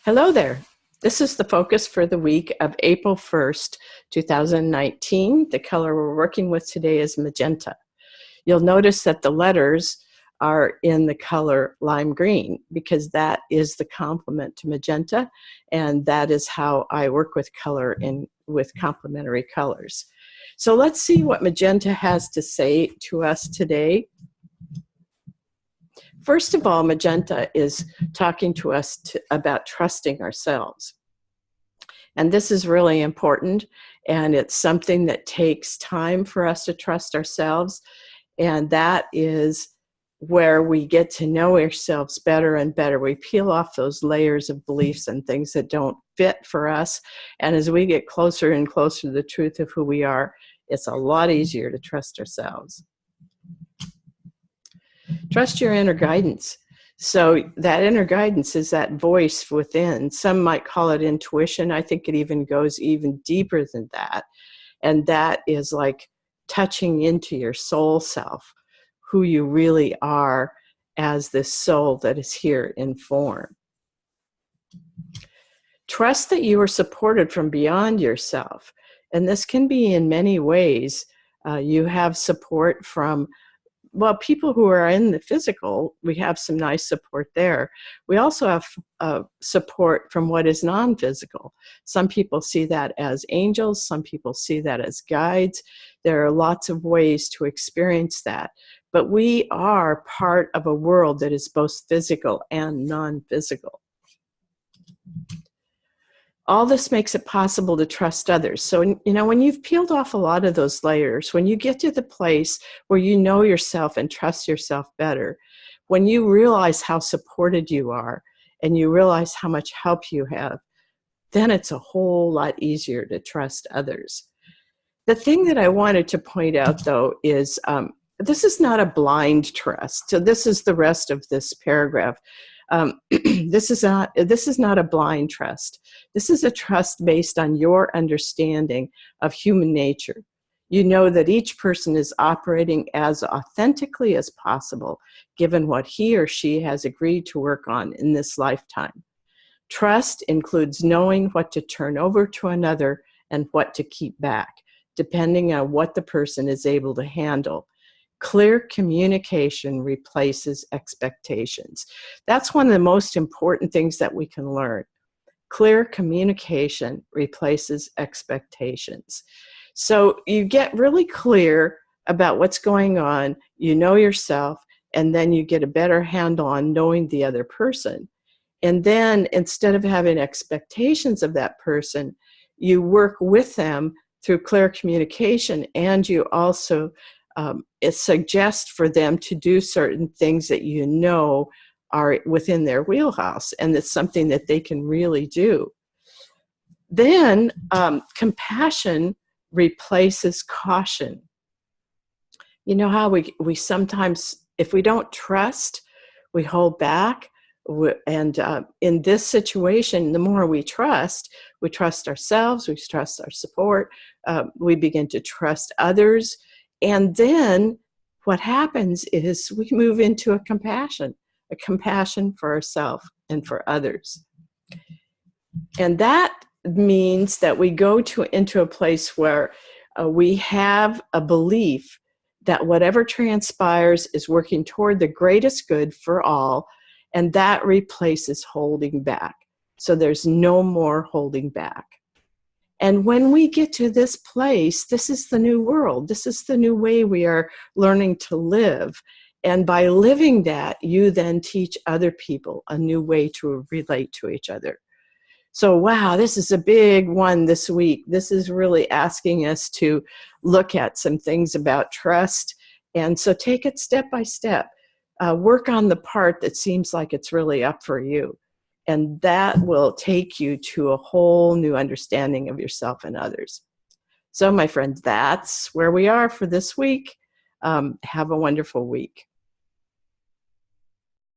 Hello there. This is the focus for the week of April 1st, 2019. The color we're working with today is magenta. You'll notice that the letters are in the color lime green because that is the complement to magenta, and that is how I work with color and with complementary colors. So let's see what magenta has to say to us today. First of all, magenta is talking to us about trusting ourselves. And this is really important, and it's something that takes time for us to trust ourselves, and that is where we get to know ourselves better and better. We peel off those layers of beliefs and things that don't fit for us, and as we get closer and closer to the truth of who we are, it's a lot easier to trust ourselves. Trust your inner guidance. So that inner guidance is that voice within. Some might call it intuition. I think it even goes even deeper than that. And that is like touching into your soul self, who you really are as this soul that is here in form. Trust that you are supported from beyond yourself. And this can be in many ways. You have support from people who are in the physical. We have some nice support there. We also have support from what is non-physical. Some people see that as angels. Some people see that as guides. There are lots of ways to experience that. But we are part of a world that is both physical and non-physical. All this makes it possible to trust others. So, when you've peeled off a lot of those layers, when you get to the place where you know yourself and trust yourself better, when you realize how supported you are and you realize how much help you have, then it's a whole lot easier to trust others. The thing that I wanted to point out, though, is this is not a blind trust. So this is the rest of this paragraph. This is not a blind trust. This is a trust based on your understanding of human nature. You know that each person is operating as authentically as possible, given what he or she has agreed to work on in this lifetime. Trust includes knowing what to turn over to another and what to keep back, depending on what the person is able to handle. Clear communication replaces expectations. That's one of the most important things that we can learn. Clear communication replaces expectations. So you get really clear about what's going on, you know yourself, and then you get a better handle on knowing the other person. And then instead of having expectations of that person, you work with them through clear communication, and you also it suggests for them to do certain things that you know are within their wheelhouse, and it's something that they can really do. Then compassion replaces caution. You know how we sometimes, if we don't trust, we hold back. And in this situation, the more we trust ourselves, we trust our support, we begin to trust others. And then what happens is we move into a compassion for ourselves and for others. And that means that we go into a place where we have a belief that whatever transpires is working toward the greatest good for all, and that replaces holding back. So there's no more holding back. And when we get to this place, this is the new world. This is the new way we are learning to live. And by living that, you then teach other people a new way to relate to each other. So, wow, this is a big one this week. This is really asking us to look at some things about trust. And so take it step by step. Work on the part that seems like it's really up for you. And that will take you to a whole new understanding of yourself and others. So, my friends, that's where we are for this week. Have a wonderful week.